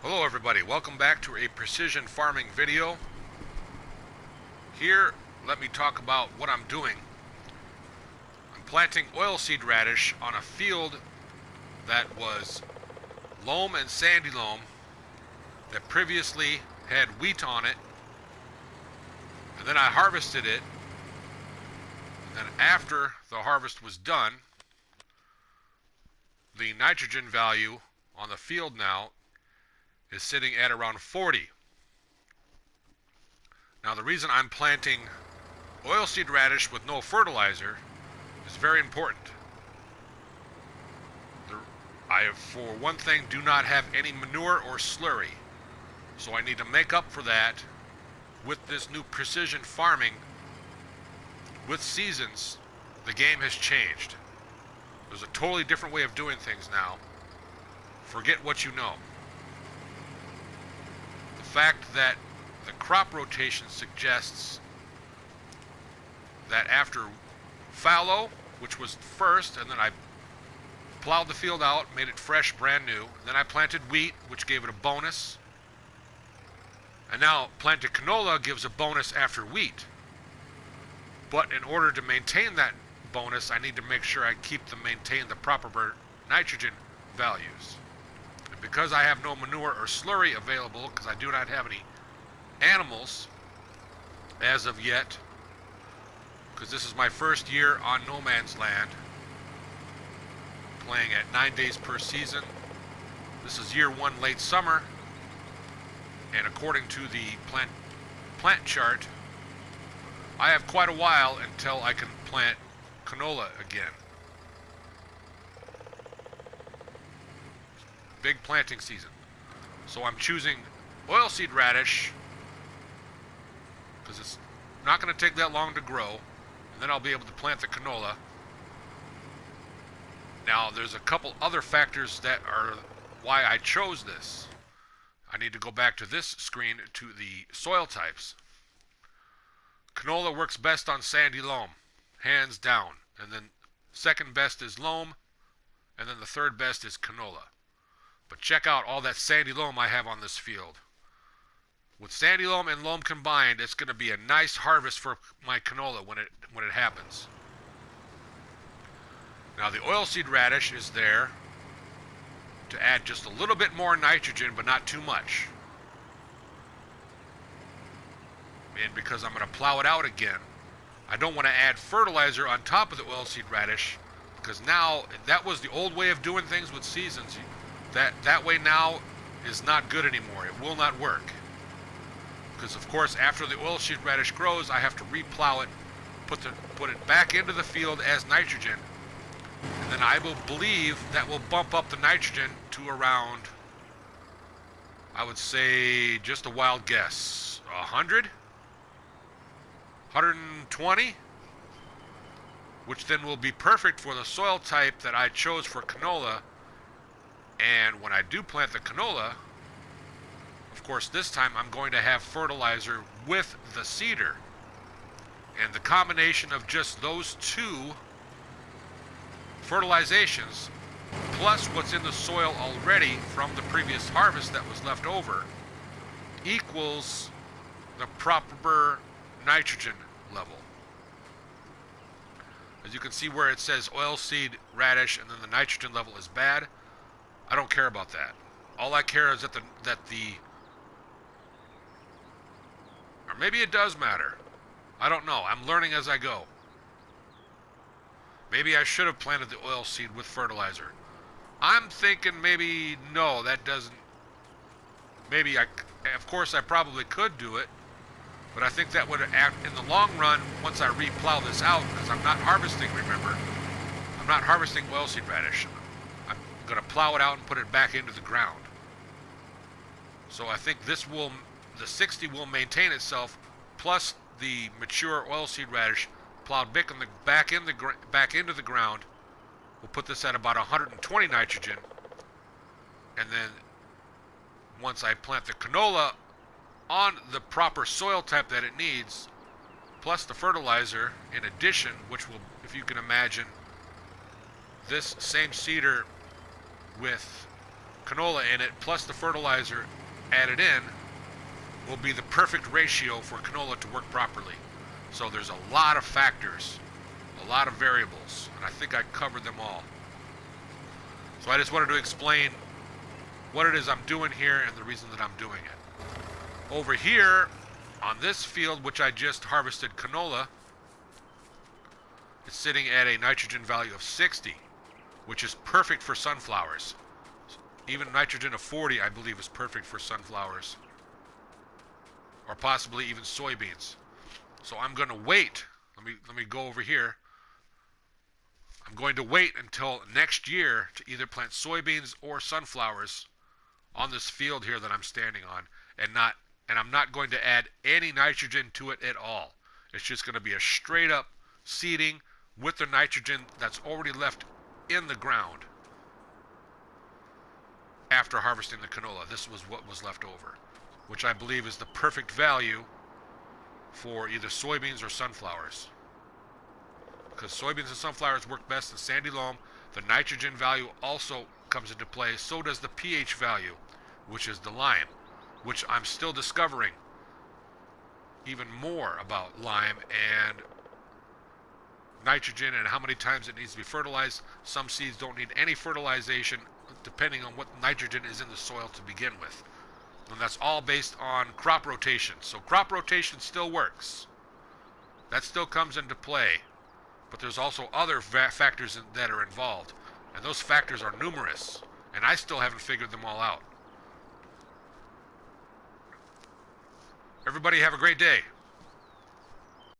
Hello everybody, welcome back to a precision farming video. Here, let me talk about what I'm doing. I'm planting oilseed radish on a field that was loam and sandy loam that previously had wheat on it, and then I harvested it, and then after the harvest was done, the nitrogen value on the field now is sitting at around 40. Now the reason I'm planting oilseed radish with no fertilizer is very important. I, for one thing, do not have any manure or slurry, so I need to make up for that with this new precision farming. With seasons, the game has changed. There's a totally different way of doing things now. Forget what you know. The fact that the crop rotation suggests that after fallow, which was first, and then I plowed the field out, made it fresh, brand new. Then I planted wheat, which gave it a bonus. And now planted canola gives a bonus after wheat. But in order to maintain that bonus, I need to make sure I maintain the proper nitrogen values. And because I have no manure or slurry available, because I do not have any animals as of yet, because this is my first year on no man's land, playing at 9 days per season. This is year 1 late summer, and according to the plant chart, I have quite a while until I can plant canola again. Big planting season. So I'm choosing oilseed radish because it's not going to take that long to grow, and then I'll be able to plant the canola. Now, there's a couple other factors that are why I chose this. I need to go back to this screen to the soil types. Canola works best on sandy loam, hands down. And then second best is loam, and then the third best is canola. But check out all that sandy loam I have on this field. With sandy loam and loam combined, it's going to be a nice harvest for my canola when it happens. Now the oilseed radish is there to add just a little bit more nitrogen, but not too much. And because I'm going to plow it out again, I don't want to add fertilizer on top of the oilseed radish, because now that was the old way of doing things with seasons. That way now is not good anymore. It will not work. Because of course after the oilseed radish grows, I have to replow it, put it back into the field as nitrogen. And then I will believe that will bump up the nitrogen to around, I would say, just a wild guess, 100? 120? Which then will be perfect for the soil type that I chose for canola. And when I do plant the canola, of course this time I'm going to have fertilizer with the seeder. And the combination of just those two fertilizations, plus what's in the soil already from the previous harvest that was left over, equals the proper nitrogen level. As you can see where it says oilseed radish and then the nitrogen level is bad, I don't care about that. All I care is that or maybe it does matter. I don't know. I'm learning as I go. Maybe I should have planted the oilseed with fertilizer. I'm thinking maybe no, that doesn't. Of course I probably could do it, but I think that would act in the long run once I replow this out, because I'm not harvesting, remember. I'm not harvesting oilseed radish. I'm going to plow it out and put it back into the ground. So I think the 60 will maintain itself, plus the mature oilseed radish plowed back into the ground. We'll put this at about 120 nitrogen, and then once I plant the canola on the proper soil type that it needs, plus the fertilizer in addition, which will, if you can imagine, this same seeder with canola in it, plus the fertilizer added in, will be the perfect ratio for canola to work properly. So there's a lot of factors, a lot of variables, and I think I covered them all. So I just wanted to explain what it is I'm doing here and the reason that I'm doing it. Over here, on this field, which I just harvested canola, it's sitting at a nitrogen value of 60, which is perfect for sunflowers. Even nitrogen of 40, I believe, is perfect for sunflowers, or possibly even soybeans. So I'm going to wait. Let me go over here. I'm going to wait until next year to either plant soybeans or sunflowers on this field here that I'm standing on, and I'm not going to add any nitrogen to it at all. It's just going to be a straight up seeding with the nitrogen that's already left in the ground after harvesting the canola. This was what was left over, which I believe is the perfect value for either soybeans or sunflowers. Because soybeans and sunflowers work best in sandy loam. The nitrogen value also comes into play. So does the pH value, which is the lime, which I'm still discovering even more about lime and nitrogen and how many times it needs to be fertilized. Some seeds don't need any fertilization, depending on what nitrogen is in the soil to begin with. And that's all based on crop rotation. So crop rotation still works. That still comes into play. But there's also other factors that are involved. And those factors are numerous. And I still haven't figured them all out. Everybody have a great day.